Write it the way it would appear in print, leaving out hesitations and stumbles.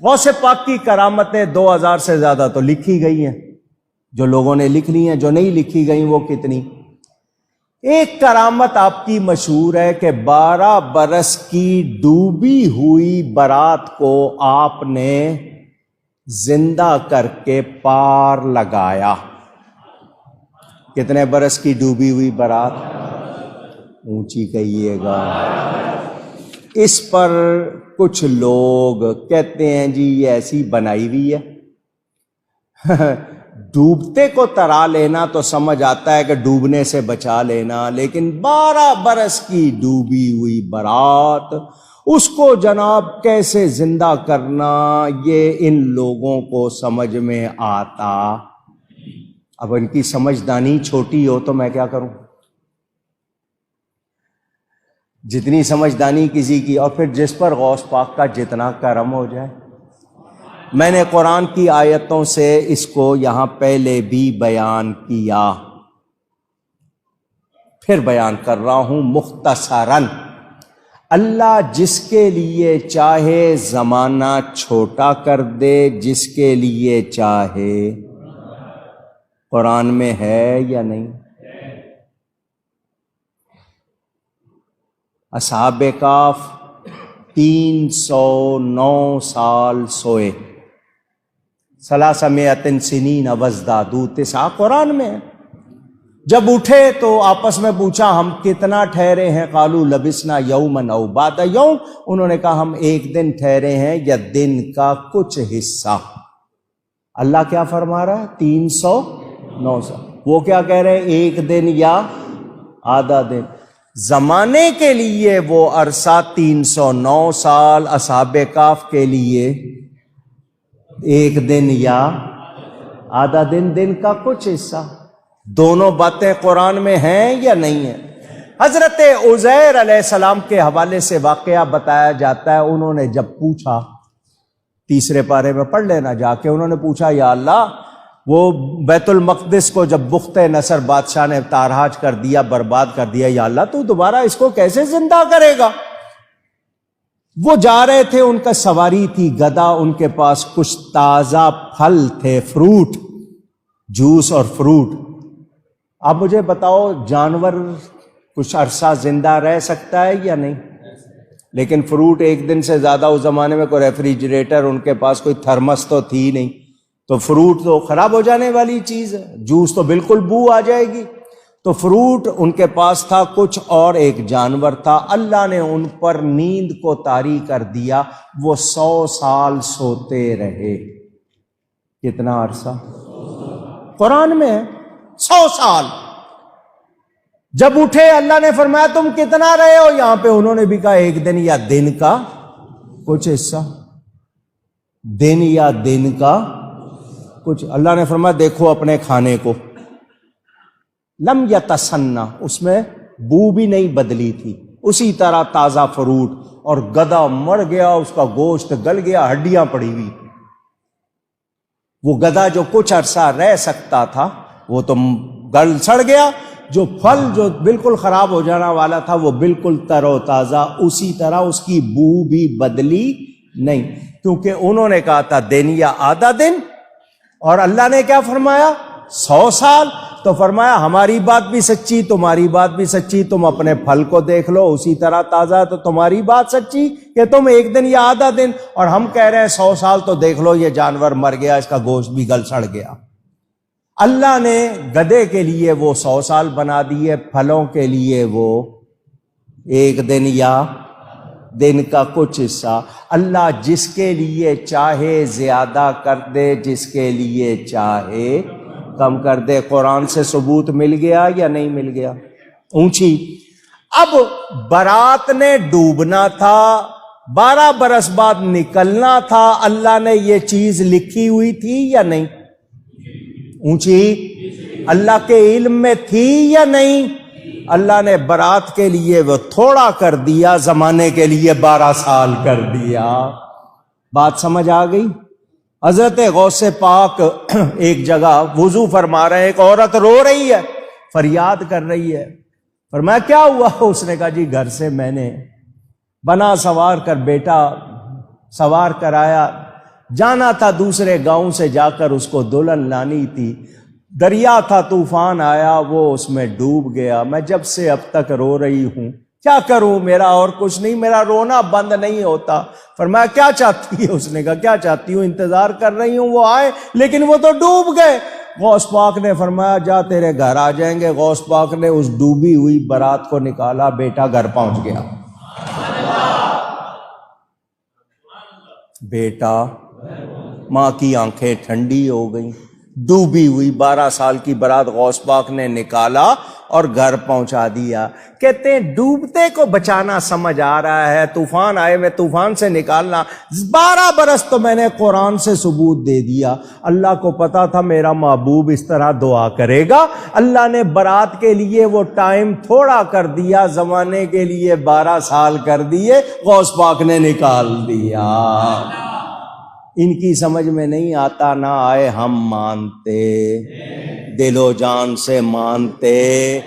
غوث پاک کی کرامتیں 2000 سے زیادہ تو لکھی گئی ہیں، جو لوگوں نے لکھ لی ہیں، جو نہیں لکھی گئی وہ کتنی۔ ایک کرامت آپ کی مشہور ہے کہ 12 برس کی ڈوبی ہوئی برات کو آپ نے زندہ کر کے پار لگایا۔ کتنے برس کی ڈوبی ہوئی برات؟ اونچی کہیے گا۔ اس پر کچھ لوگ کہتے ہیں جی یہ ایسی بنائی ہوئی ہے۔ ڈوبتے کو ترا لینا تو سمجھ آتا ہے کہ ڈوبنے سے بچا لینا، لیکن 12 برس کی ڈوبی ہوئی برات، اس کو جناب کیسے زندہ کرنا، یہ ان لوگوں کو سمجھ میں آتا۔ اب ان کی سمجھدانی چھوٹی ہو تو میں کیا کروں؟ جتنی سمجھدانی کسی کی، اور پھر جس پر غوث پاک کا جتنا کرم ہو جائے۔ میں نے قرآن کی آیتوں سے اس کو یہاں پہلے بھی بیان کیا، پھر بیان کر رہا ہوں مختصراً۔ اللہ جس کے لیے چاہے زمانہ چھوٹا کر دے، جس کے لیے چاہے۔ قرآن میں ہے یا نہیں؟ اصحاب کہف 309 سال سوئے، 300 سنین وازدادوا 9 قرآن میں ہے۔ جب اٹھے تو آپس میں پوچھا ہم کتنا ٹھہرے ہیں؟ قالوا لبثنا یوما او بعض یوم، انہوں نے کہا ہم ایک دن ٹھہرے ہیں یا دن کا کچھ حصہ۔ اللہ کیا فرما رہا ہے؟ 309 سال۔ وہ کیا کہہ رہے ہیں؟ ایک دن یا آدھا دن۔ زمانے کے لیے وہ عرصہ 309 سال، اصحاب کہف کے لیے ایک دن یا آدھا دن، دن کا کچھ حصہ۔ دونوں باتیں قرآن میں ہیں یا نہیں ہیں؟ حضرت عزیر علیہ السلام کے حوالے سے واقعہ بتایا جاتا ہے، انہوں نے جب پوچھا، 3 پارے میں پڑھ لینا جا کے، انہوں نے پوچھا یا اللہ وہ بیت المقدس کو جب بخت نصر بادشاہ نے تارہاج کر دیا، برباد کر دیا، یا اللہ تو دوبارہ اس کو کیسے زندہ کرے گا؟ وہ جا رہے تھے، ان کا سواری تھی گدھا، ان کے پاس کچھ تازہ پھل تھے، فروٹ، جوس اور فروٹ۔ اب مجھے بتاؤ جانور کچھ عرصہ زندہ رہ سکتا ہے یا نہیں؟ لیکن فروٹ ایک دن سے زیادہ، اس زمانے میں کوئی ریفریجریٹر، ان کے پاس کوئی تھرمس تو تھی نہیں، تو فروٹ تو خراب ہو جانے والی چیز ہے، جوس تو بالکل بو آ جائے گی۔ تو فروٹ ان کے پاس تھا کچھ، اور ایک جانور تھا۔ اللہ نے ان پر نیند کو طاری کر دیا، وہ 100 سال سوتے رہے۔ کتنا عرصہ؟ قرآن میں ہے 100 سال۔ جب اٹھے اللہ نے فرمایا تم کتنا رہے ہو یہاں پہ؟ انہوں نے بھی کہا ایک دن یا دن کا کچھ حصہ، دن یا دن کا کچھ۔ اللہ نے فرمایا دیکھو اپنے کھانے کو، لم یتسنہ، اس میں بو بھی نہیں بدلی تھی، اسی طرح تازہ فروٹ، اور گدھا مر گیا، اس کا گوشت گل گیا، ہڈیاں پڑی ہوئی۔ وہ گدھا جو کچھ عرصہ رہ سکتا تھا وہ تو گل سڑ گیا، جو پھل جو بالکل خراب ہو جانا والا تھا وہ بالکل تر و تازہ، اسی طرح اس کی بو بھی بدلی نہیں، کیونکہ انہوں نے کہا تھا دن یا آدھا دن، اور اللہ نے کیا فرمایا؟ 100 سال۔ تو فرمایا ہماری بات بھی سچی، تمہاری بات بھی سچی، تم اپنے پھل کو دیکھ لو اسی طرح تازہ ہے، تو تمہاری بات سچی کہ تم ایک دن یا آدھا دن، اور ہم کہہ رہے ہیں 100 سال، تو دیکھ لو یہ جانور مر گیا، اس کا گوشت بھی گل سڑ گیا۔ اللہ نے گدھے کے لیے وہ 100 سال بنا دیے، پھلوں کے لیے وہ ایک دن یا دن کا کچھ حصہ۔ اللہ جس کے لیے چاہے زیادہ کر دے، جس کے لیے چاہے کم کر دے۔ قرآن سے ثبوت مل گیا یا نہیں مل گیا؟ اونچی۔ اب برات نے ڈوبنا تھا، 12 برس بعد نکلنا تھا، اللہ نے یہ چیز لکھی ہوئی تھی یا نہیں؟ اونچی۔ اللہ کے علم میں تھی یا نہیں؟ اللہ نے برات کے لیے وہ تھوڑا کر دیا، زمانے کے لیے 12 سال کر دیا۔ بات سمجھ آ گئی؟ حضرت غوث پاک ایک جگہ وضو فرما رہے ہیں، ایک عورت رو رہی ہے، فریاد کر رہی ہے۔ فرمایا کیا ہوا؟ اس نے کہا جی گھر سے میں نے بنا سوار کر بیٹا سوار کرایا، جانا تھا دوسرے گاؤں سے جا کر اس کو دلہن لانی تھی، دریا تھا طوفان آیا وہ اس میں ڈوب گیا، میں جب سے اب تک رو رہی ہوں، کیا کروں، میرا اور کچھ نہیں، میرا رونا بند نہیں ہوتا۔ فرمایا کیا چاہتی ہے؟ اس نے کہا کیا چاہتی ہوں، انتظار کر رہی ہوں وہ آئے، لیکن وہ تو ڈوب گئے۔ غوث پاک نے فرمایا جا تیرے گھر آ جائیں گے۔ غوث پاک نے اس ڈوبی ہوئی برات کو نکالا، بیٹا گھر پہنچ گیا۔ بیٹا، ماں کی آنکھیں ٹھنڈی ہو گئیں، ڈوبی ہوئی 12 سال کی برات غوث پاک نے نکالا اور گھر پہنچا دیا۔ کہتے ہیں ڈوبتے کو بچانا سمجھ آ رہا ہے، طوفان آئے میں طوفان سے نکالنا، 12 برس تو میں نے قرآن سے ثبوت دے دیا۔ اللہ کو پتا تھا میرا محبوب اس طرح دعا کرے گا، اللہ نے برات کے لیے وہ ٹائم تھوڑا کر دیا، زمانے کے لیے 12 سال کر دیے، غوث پاک نے نکال دیا۔ ان کی سمجھ میں نہیں آتا، نہ آئے ہم مانتے، دل و جان سے مانتے